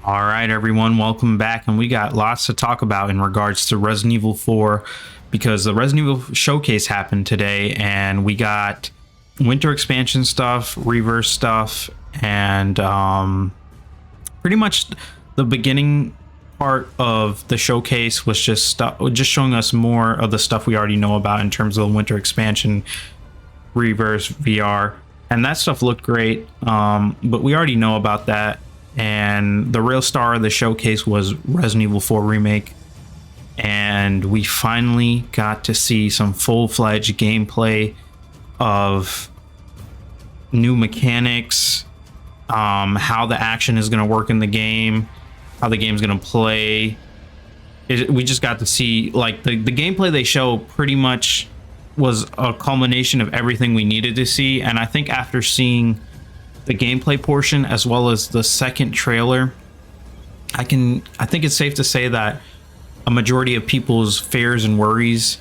All right, everyone, welcome back. And we got lots to talk about in regards to Resident Evil 4 because the Resident Evil showcase happened today and we got winter expansion stuff, reverse stuff, and pretty much the beginning part of the showcase was just showing us more of the stuff we already know about in terms of the winter expansion, reverse VR, and that stuff looked great. But we already know about that. And the real star of the showcase was Resident Evil 4 Remake. And we finally got to see some full-fledged gameplay of new mechanics, how the action is going to work in the game, how the game's going to play. We just got to see, like, the gameplay they show pretty much was a culmination of everything we needed to see. And I think after seeing the gameplay portion as well as the second trailer, I think it's safe to say that a majority of people's fears and worries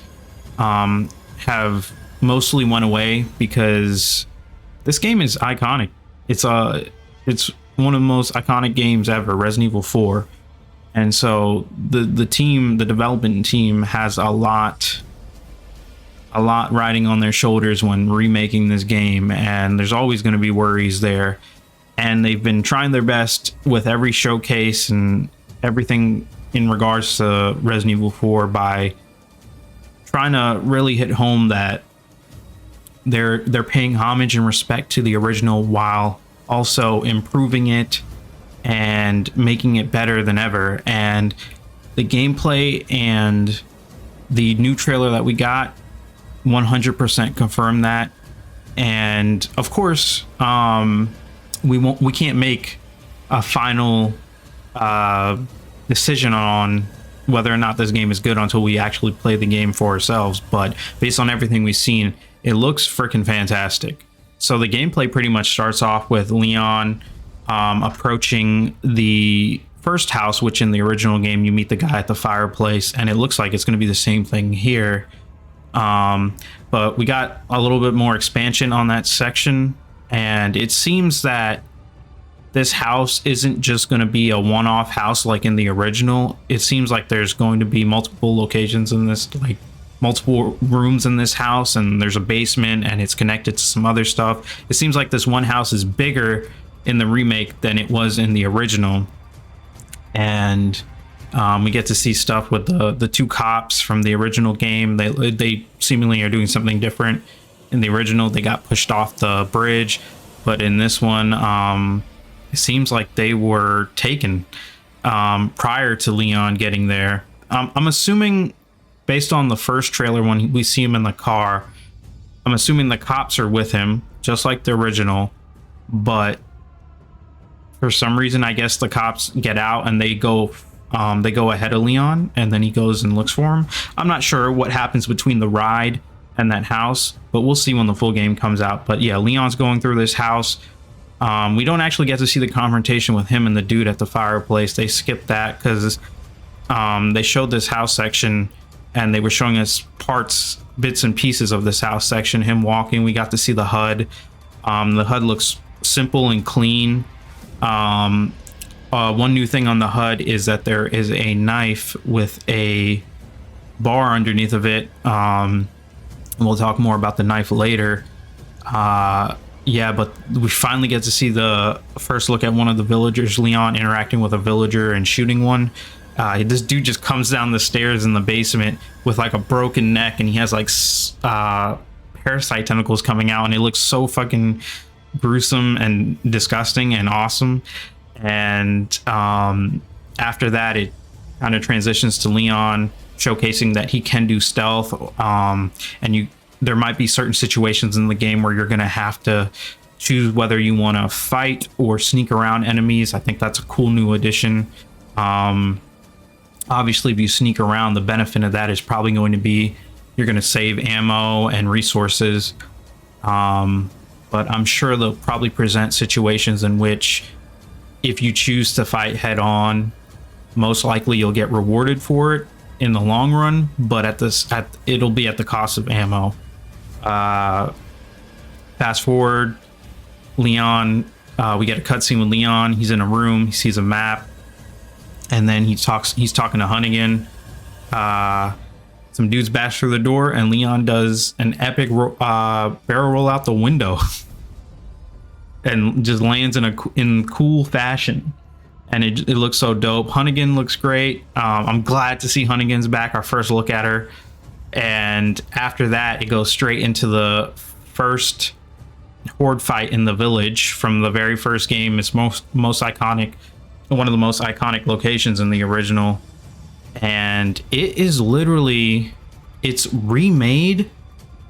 have mostly went away, because this game is iconic. It's one of the most iconic games ever, Resident Evil 4. And so the development team has a lot riding on their shoulders when remaking this game, and there's always going to be worries there. And they've been trying their best with every showcase and everything in regards to Resident Evil 4 by trying to really hit home that they're paying homage and respect to the original while also improving it and making it better than ever. And the gameplay and the new trailer that we got 100% confirm that. And of course, we can't make a final decision on whether or not this game is good until we actually play the game for ourselves. But based on everything we've seen, it looks freaking fantastic. So the gameplay pretty much starts off with Leon approaching the first house, which in the original game you meet the guy at the fireplace, and it looks like it's going to be the same thing here. But we got a little bit more expansion on that section, and it seems that this house isn't just going to be a one-off house like in the original. It seems like there's going to be multiple locations in this, like multiple rooms in this house, and there's a basement and it's connected to some other stuff. It seems like this one house is bigger in the remake than it was in the original. And we get to see stuff with the two cops from the original game. They seemingly are doing something different. In the original, they got pushed off the bridge, but in this one, it seems like they were taken prior to Leon getting there. I'm assuming, based on the first trailer when we see him in the car, I'm assuming the cops are with him, just like the original, but for some reason, I guess the cops get out and they go ahead of Leon, and then he goes and looks for him. I'm not sure what happens between the ride and that house, but we'll see when the full game comes out. But yeah, Leon's going through this house. We don't actually get to see the confrontation with him and the dude at the fireplace. They skipped that because they showed this house section and they were showing us bits and pieces of this house section, him walking. We got to see the HUD. The HUD looks simple and clean. One new thing on the HUD is that there is a knife with a bar underneath of it. We'll talk more about the knife later. Yeah, but we finally get to see the first look at one of the villagers, Leon interacting with a villager and shooting one. This dude just comes down the stairs in the basement with like a broken neck, and he has like parasite tentacles coming out, and it looks so fucking gruesome and disgusting and awesome. And after that, it kind of transitions to Leon showcasing that he can do stealth, and there might be certain situations in the game where you're going to have to choose whether you want to fight or sneak around enemies. I think that's a cool new addition. Obviously, if you sneak around, the benefit of that is probably going to be you're going to save ammo and resources. But I'm sure they'll probably present situations in which if you choose to fight head on, most likely you'll get rewarded for it in the long run, but it'll be at the cost of ammo. Fast forward, Leon, we get a cutscene with Leon. He's in a room, he sees a map, And then he's talking to Hunnigan. Some dudes bash through the door, and Leon does an epic barrel roll out the window and just lands in cool fashion. And it looks so dope. Hunnigan looks great. I'm glad to see Hunnigan's back. Our first look at her. And after that, it goes straight into the first horde fight in the village from the very first game. It's most iconic, one of the most iconic locations in the original. And it is literally, it's remade,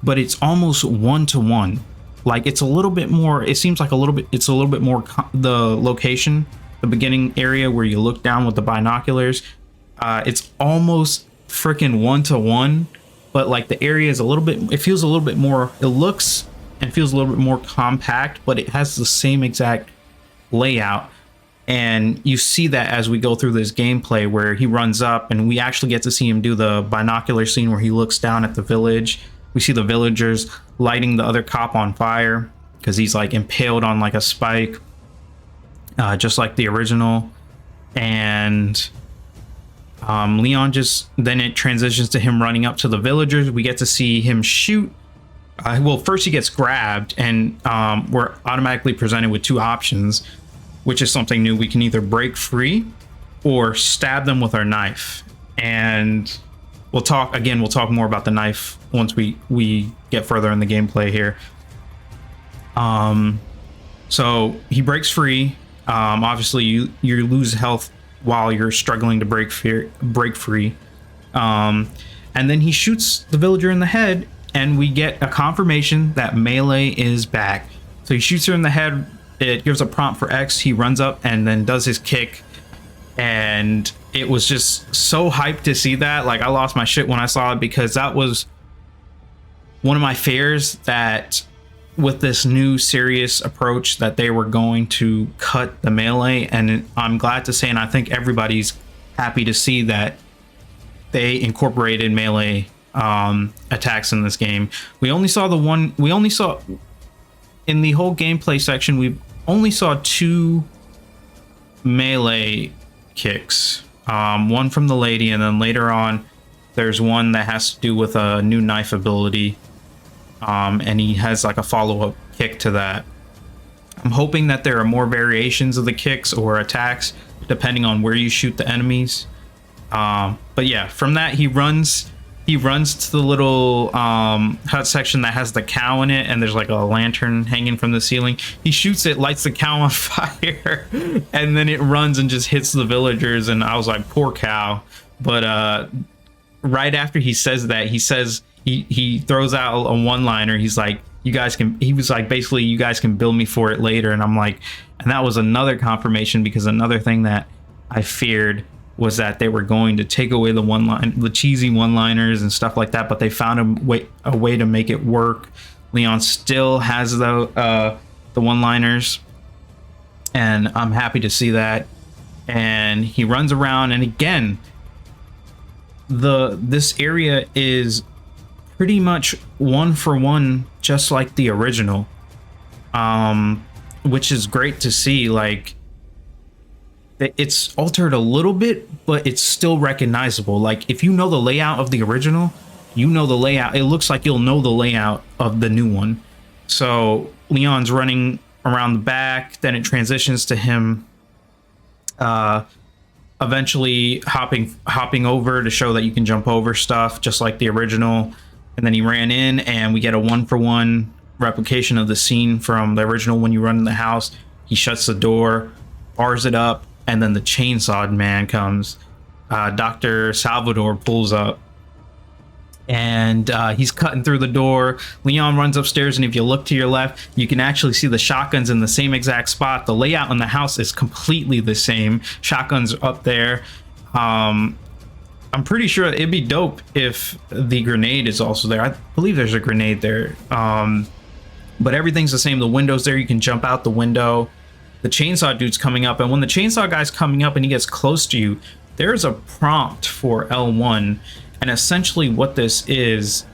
but it's almost one-to-one. Like, it's a little bit more, it seems like it's a little bit more the location, the beginning area where you look down with the binoculars, it's almost freaking one-to-one, but like the area is a little bit, it feels a little bit more, it looks and feels a little bit more compact, but it has the same exact layout. And you see that as we go through this gameplay where he runs up, and we actually get to see him do the binocular scene where he looks down at the village. We see the villagers lighting the other cop on fire because he's like impaled on like a spike, just like the original. And Leon then it transitions to him running up to the villagers. We get to see him shoot. Well, first he gets grabbed, and we're automatically presented with two options, which is something new. We can either break free or stab them with our knife. And we'll talk more about the knife once we get further in the gameplay here. So he breaks free. Obviously you lose health while you're struggling to break free. And then he shoots the villager in the head, and we get a confirmation that melee is back. So he shoots her in the head. It gives a prompt for X. He runs up and then does his kick. And it was just so hyped to see that. Like, I lost my shit when I saw it, because that was one of my fears, that with this new serious approach that they were going to cut the melee. And I'm glad to say, and I think everybody's happy to see, that they incorporated melee attacks in this game. We only saw in the whole gameplay section, we only saw two melee kicks, one from the lady, and then later on there's one that has to do with a new knife ability, and he has like a follow-up kick to that. I'm hoping that there are more variations of the kicks or attacks depending on where you shoot the enemies. But yeah, from that he runs to the little hut section that has the cow in it, and there's like a lantern hanging from the ceiling. He shoots it, lights the cow on fire, and then it runs and just hits the villagers. And I was like, poor cow. But right after he says that, he throws out a one-liner. He's like, he was like, basically, you guys can bill me for it later. And I'm like, and that was another confirmation, because another thing that I feared was that they were going to take away the cheesy one-liners and stuff like that, but they found a way to make it work. Leon still has the one-liners, and I'm happy to see that. And he runs around, and again, this area is pretty much one for one, just like the original, which is great to see. Like, it's altered a little bit, but it's still recognizable. Like, if you know the layout of the original, you know the layout. It looks like you'll know the layout of the new one. So Leon's running around the back, then it transitions to him eventually hopping over to show that you can jump over stuff just like the original. And then he ran in, and we get a one-for-one replication of the scene from the original. When you run in the house, he shuts the door, bars it up, and then the chainsaw man comes. Dr. Salvador pulls up, and he's cutting through the door. Leon runs upstairs, and if you look to your left, you can actually see the shotguns in the same exact spot. The layout in the house is completely the same. Shotguns up there. I'm pretty sure it'd be dope if the grenade is also there. I believe there's a grenade there. But everything's the same. The window's there. You can jump out the window. The chainsaw dude's coming up, and when the chainsaw guy's coming up and he gets close to you, there's a prompt for L1. And essentially what this is,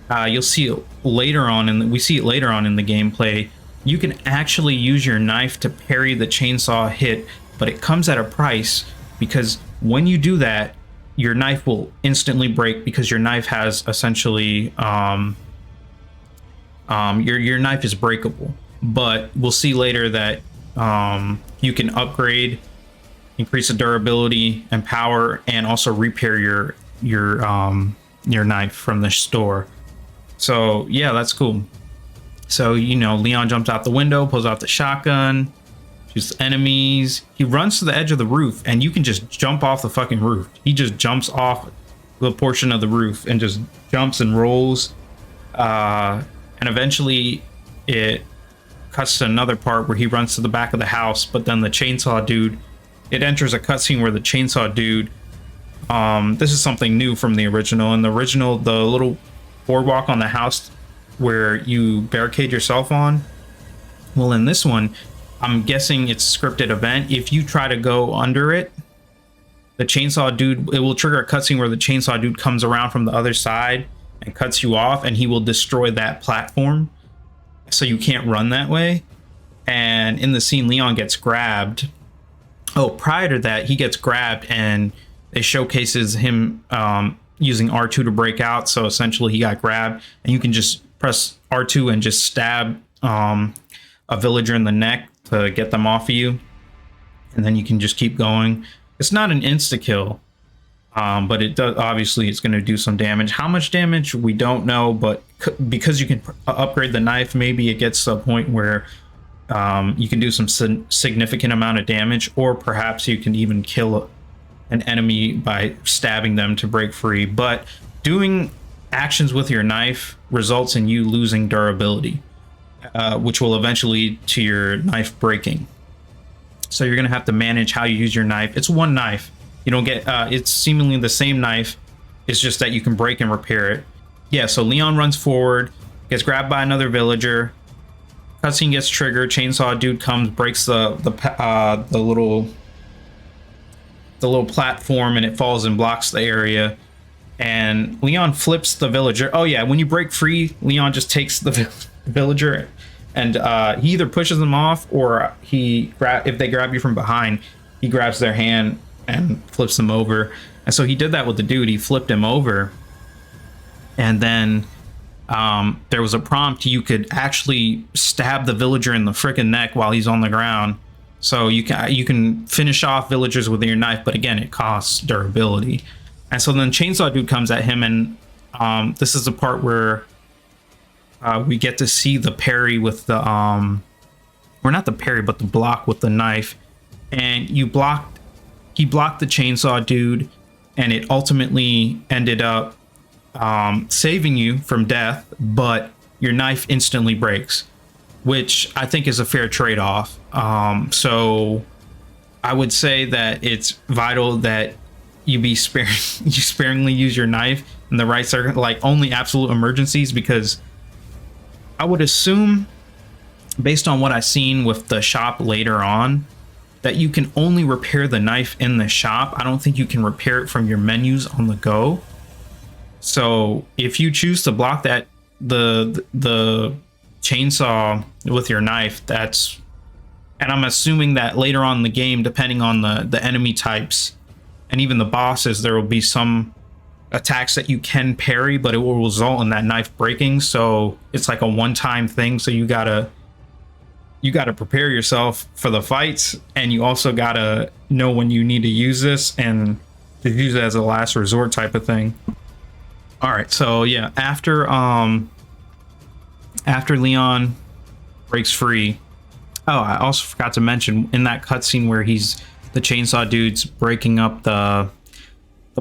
you'll see it later on, and we see it later on in the gameplay. You can actually use your knife to parry the chainsaw hit, but it comes at a price, because When you do that, your knife will instantly break because your knife has essentially your knife is breakable. But we'll see later that you can upgrade, increase the durability and power, and also repair your knife from the store. So yeah, that's cool. So, you know, Leon jumps out the window, pulls out the shotgun, shoots enemies. He runs to the edge of the roof, and you can just jump off the fucking roof. He just jumps off the portion of the roof and just jumps and rolls. And eventually it cuts to another part where he runs to the back of the house, but then the chainsaw dude, it enters a cutscene where the chainsaw dude, this is something new from the original. In the original, the little boardwalk on the house where you barricade yourself on, well, in this one, I'm guessing it's a scripted event. If you try to go under it, the chainsaw dude, it will trigger a cutscene where the chainsaw dude comes around from the other side and cuts you off, and he will destroy that platform, so you can't run that way. And in the scene, Leon gets grabbed. Oh, prior to that, he gets grabbed, and it showcases him using R2 to break out. So essentially he got grabbed, and you can just press R2 and just stab a villager in the neck to get them off of you, and then you can just keep going. It's not an insta kill, but it does, obviously it's going to do some damage. How much damage we don't know, but because you can upgrade the knife, maybe it gets to a point where you can do some significant amount of damage, or perhaps you can even kill an enemy by stabbing them to break free. But doing actions with your knife results in you losing durability, which will eventually lead to your knife breaking. So you're going to have to manage how you use your knife. It's one knife. You don't get, it's seemingly the same knife. It's just that you can break and repair it. Yeah, so Leon runs forward, gets grabbed by another villager. Cutscene gets triggered. Chainsaw dude comes, breaks the little platform, and it falls and blocks the area. And Leon flips the villager. Oh yeah, when you break free, Leon just takes the villager, and he either pushes them off, or if they grab you from behind, he grabs their hand and flips them over. And so he did that with the dude. He flipped him over, and then there was a prompt. You could actually stab the villager in the freaking neck while he's on the ground. So you can finish off villagers with your knife, but again, it costs durability. And so then Chainsaw Dude comes at him, and this is the part where we get to see the parry with the or not the parry, but the block with the knife. And he blocked the Chainsaw Dude, and it ultimately ended up saving you from death, but your knife instantly breaks, which I think is a fair trade-off. So I would say that it's vital that you sparingly use your knife in the right circumstances, like only absolute emergencies, because I would assume, based on what I've seen with the shop later on, that you can only repair the knife in the shop. I don't think you can repair it from your menus on the go. So if you choose to block that the chainsaw with your knife, and I'm assuming that later on in the game, depending on the enemy types and even the bosses, there will be some attacks that you can parry, but it will result in that knife breaking. So it's like a one-time thing. So you gotta prepare yourself for the fights, and you also gotta know when you need to use this and to use it as a last resort type of thing. All right, so yeah, after Leon breaks free, oh, I also forgot to mention in that cutscene where the chainsaw dude's breaking up the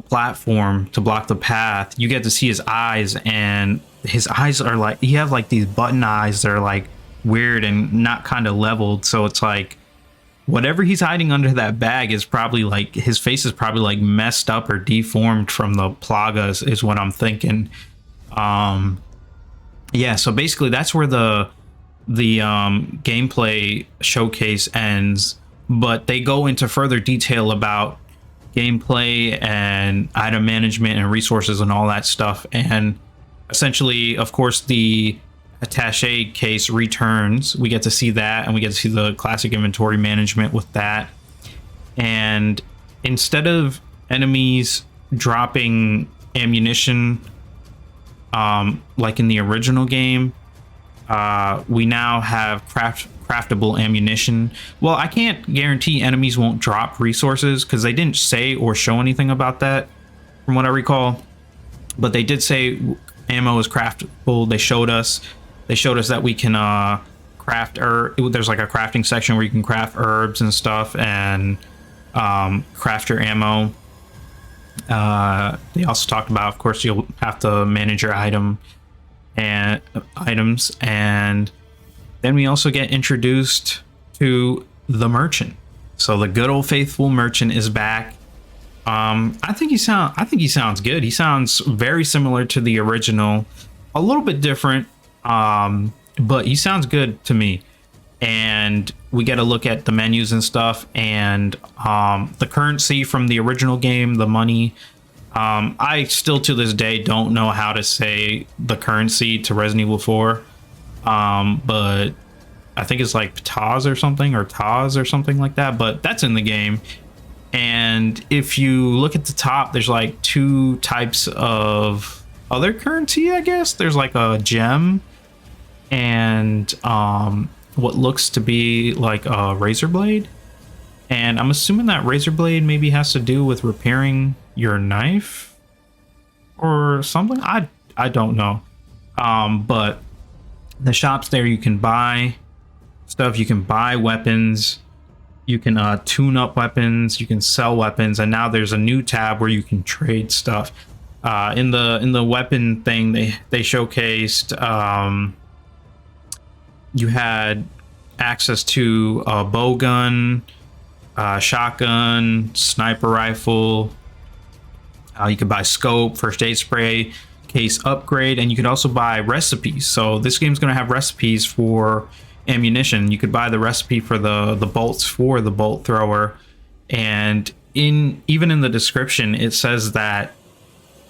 platform to block the path, you get to see his eyes, and his eyes are like, he have like these button eyes that are like weird and not kind of leveled. So it's like whatever he's hiding under that bag is probably like, his face is probably like messed up or deformed from the plagas, is what I'm thinking. Yeah, so basically that's where the gameplay showcase ends, but they go into further detail about gameplay and item management and resources and all that stuff. And essentially, of course, the attache case returns. We get to see that, and we get to see the classic inventory management with that. And instead of enemies dropping ammunition, like in the original game, we now have craftable ammunition. Well, I can't guarantee enemies won't drop resources because they didn't say or show anything about that from what I recall, but they did say ammo is craftable. They showed us that we can craft, or there's like a crafting section where you can craft herbs and stuff and craft your ammo. They also talked about, of course, you'll have to manage your items, and then we also get introduced to the merchant. So the good old faithful merchant is back. I think he sounds good. He sounds very similar to the original, a little bit different, but he sounds good to me. And we get a look at the menus and stuff, and the currency from the original game, the money. I still to this day don't know how to say the currency to Resident Evil 4, but I think it's like Taz or something like that, but that's in the game. And if you look at the top, there's like two types of other currency, I guess. There's like a gem and what looks to be like a razor blade. And I'm assuming that razor blade maybe has to do with repairing your knife or something. I don't know. But the shops there, you can buy stuff, you can buy weapons, you can tune up weapons, you can sell weapons, and now there's a new tab where you can trade stuff. In the weapon thing, they showcased you had access to a bow gun, shotgun, sniper rifle. You could buy scope, first aid spray, case upgrade, and you could also buy recipes. So this game's going to have recipes for ammunition. You could buy the recipe for the bolts for the bolt thrower, and even in the description it says that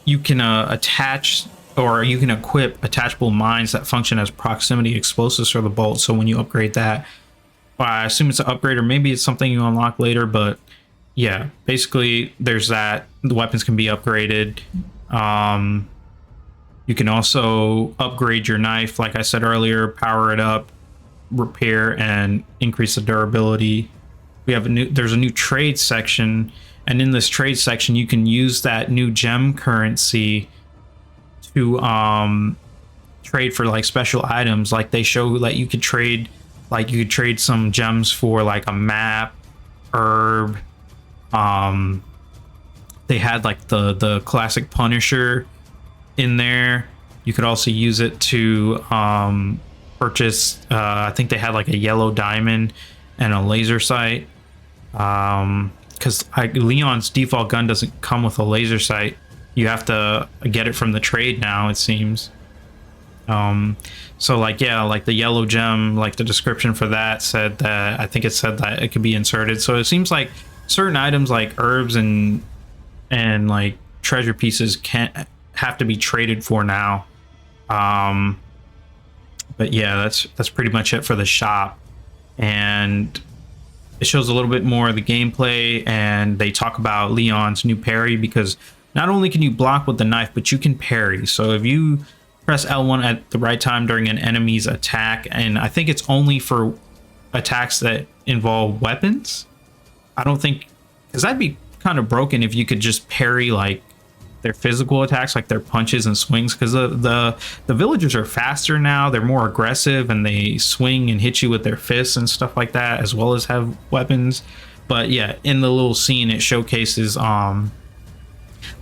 you can attach, or you can equip attachable mines that function as proximity explosives for the bolt. So when you upgrade that, I assume it's an upgrade, or maybe it's something you unlock later, but yeah, basically there's that. The weapons can be upgraded. You can also upgrade your knife, like I said earlier, power it up, repair, and increase the durability. There's a new trade section, and in this trade section you can use that new gem currency to trade for like special items. Like they show that you could trade some gems for like a map, herb. They had like the classic Punisher in there. You could also use it to purchase, I think they had like a yellow diamond and a laser sight, because Leon's default gun doesn't come with a laser sight. You have to get it from the trade now, it seems. So like, yeah, like the yellow gem, like the description for that said that, I think it said that it could be inserted. So it seems like certain items like herbs and like treasure pieces can't have to be traded for now. But yeah, that's pretty much it for the shop. And it shows a little bit more of the gameplay, and they talk about Leon's new parry, because not only can you block with the knife, but you can parry. So if you press L1 at the right time during an enemy's attack, and I think it's only for attacks that involve weapons. I don't think, because that'd be kind of broken if you could just parry like their physical attacks, like their punches and swings, because the villagers are faster now. They're more aggressive, and they swing and hit you with their fists and stuff like that, as well as have weapons. But yeah, in the little scene it showcases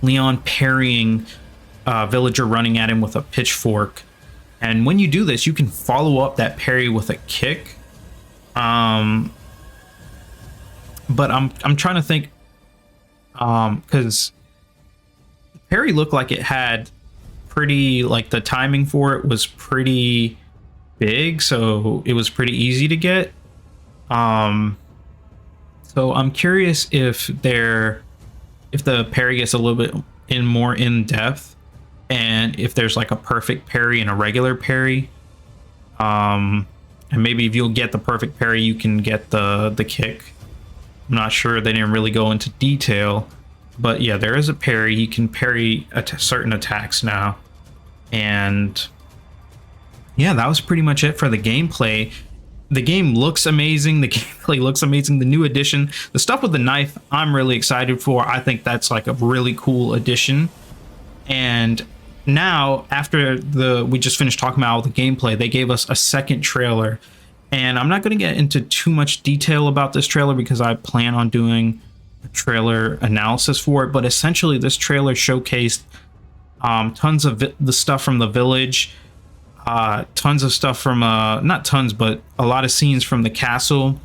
Leon parrying a villager running at him with a pitchfork, and when you do this you can follow up that parry with a kick. But I'm trying to think, because parry looked like it had pretty, like the timing for it was pretty big, so it was pretty easy to get. So I'm curious if the parry gets a little bit more in depth, and if there's like a perfect parry and a regular parry. And maybe if you'll get the perfect parry, you can get the kick. I'm not sure. They didn't really go into detail. But yeah, there is a parry. He can parry certain attacks now. And yeah, that was pretty much it for the gameplay. The game looks amazing. The gameplay looks amazing. The new addition, the stuff with the knife, I'm really excited for. I think that's like a really cool addition. And now, after we just finished talking about all the gameplay, they gave us a second trailer. And I'm not going to get into too much detail about this trailer because I plan on doing a trailer analysis for it. But essentially, this trailer showcased tons of the stuff from the village, tons of stuff from not tons, but a lot of scenes from the castle.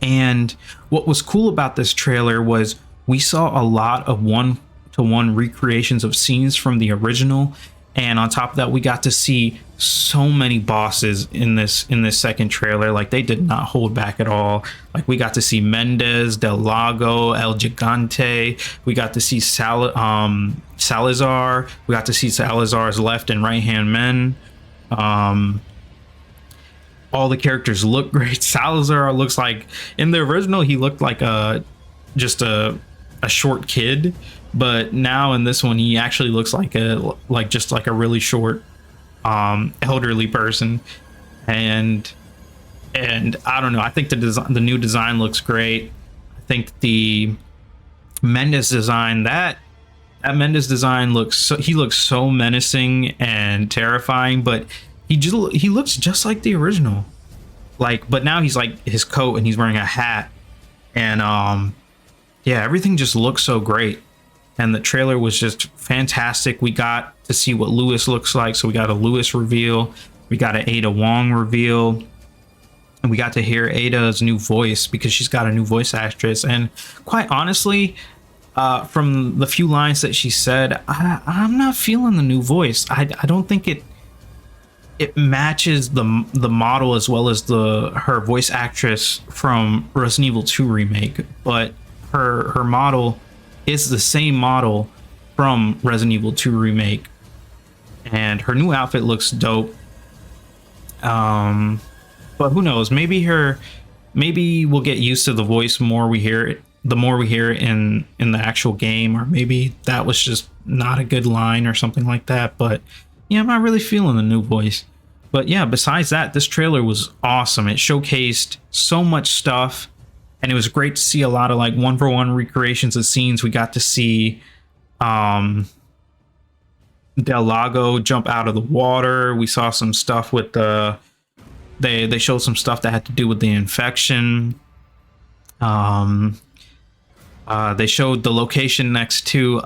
And what was cool about this trailer was we saw a lot of one-to-one recreations of scenes from the original, and on top of that, we got to see so many bosses in this second trailer. Like, they did not hold back at all. Like, we got to see Mendez, Del Lago, El Gigante. We got to see Salazar. We got to see Salazar's left and right hand men. All the characters look great. Salazar looks like, in the original, he looked like just a short kid, but now in this one he actually looks like just like a really short elderly person. And I don't know, I think the new design looks great. I think the Mendez design, that Mendez design looks so menacing and terrifying, but he looks just like the original. Like, but now he's like, his coat, and he's wearing a hat, and yeah, everything just looks so great. And the trailer was just fantastic. We got to see what Lewis looks like. So we got a Lewis reveal. We got an Ada Wong reveal. And we got to hear Ada's new voice because she's got a new voice actress. And quite honestly, from the few lines that she said, I'm not feeling the new voice. I don't think it matches the model as well as her voice actress from Resident Evil 2 Remake. But her model is the same model from Resident Evil 2 Remake, and her new outfit looks dope. But who knows? Maybe we'll get used to the voice more we hear it. The more we hear it in the actual game, or maybe that was just not a good line or something like that. But yeah, I'm not really feeling the new voice. But yeah, besides that, this trailer was awesome. It showcased so much stuff. And it was great to see a lot of like one-for-one recreations of scenes. We got to see Del Lago jump out of the water. We saw some stuff with they showed some stuff that had to do with the infection. They showed the location next to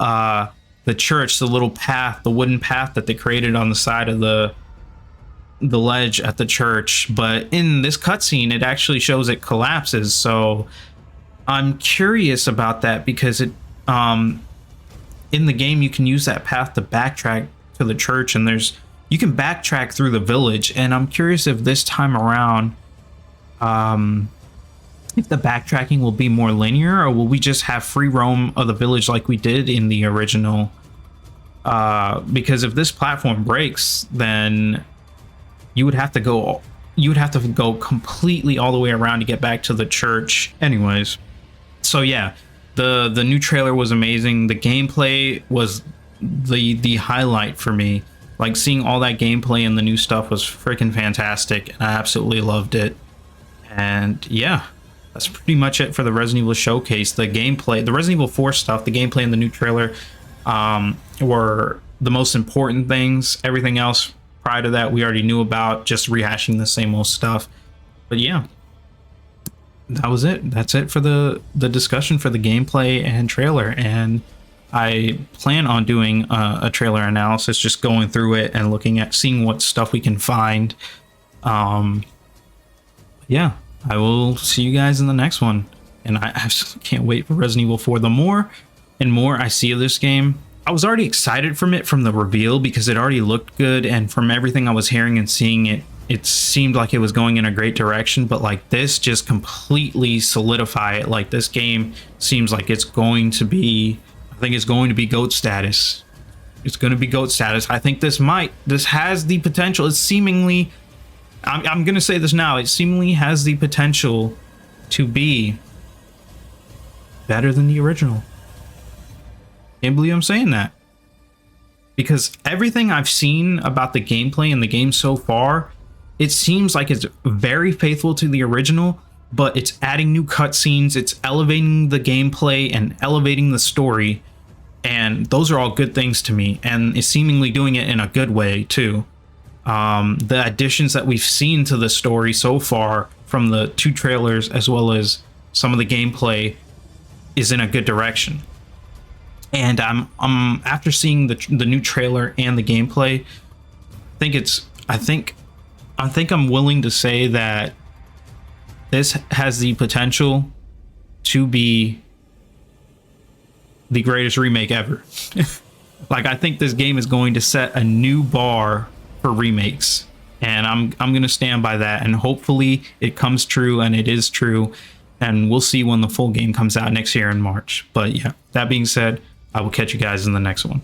the church, the little path, the wooden path that they created on the side of the ledge at the church. But in this cutscene, it actually shows it collapses. So I'm curious about that, because it in the game you can use that path to backtrack to the church, and you can backtrack through the village. And I'm curious if this time around if the backtracking will be more linear, or will we just have free roam of the village like we did in the original? Because if this platform breaks, then you would have to go completely all the way around to get back to the church. Anyways, so yeah, the new trailer was amazing. The gameplay was the highlight for me. Like, seeing all that gameplay and the new stuff was freaking fantastic, and I absolutely loved it. And yeah, that's pretty much it for the Resident Evil showcase. The gameplay, the Resident Evil 4 stuff, the gameplay and the new trailer were the most important things. Everything else prior to that we already knew about, just rehashing the same old stuff. But yeah, that was it. That's it for the discussion for the gameplay and trailer. And I plan on doing a trailer analysis, just going through it and looking at seeing what stuff we can find. Yeah, I will see you guys in the next one. And I absolutely can't wait for Resident Evil 4. The more and more I see of this game, I was already excited from the reveal, because it already looked good, and from everything I was hearing and seeing, it seemed like it was going in a great direction. But like, this just completely solidify it. Like, this game seems like it's going to be, I think it's going to be GOAT status. It's going to be GOAT status. I think this has the potential. It's seemingly, I'm going to say this now, it seemingly has the potential to be better than the original. Can't believe I'm saying that. Because everything I've seen about the gameplay in the game so far, it seems like it's very faithful to the original, but it's adding new cutscenes, it's elevating the gameplay and elevating the story, and those are all good things to me, and it's seemingly doing it in a good way too. The additions that we've seen to the story so far from the 2 trailers, as well as some of the gameplay, is in a good direction. And I'm after seeing the new trailer and the gameplay, I think I'm willing to say that this has the potential to be the greatest remake ever. Like, I think this game is going to set a new bar for remakes, and I'm going to stand by that, and hopefully it comes true, and it is true, and we'll see when the full game comes out next year in March. But yeah, that being said, I will catch you guys in the next one.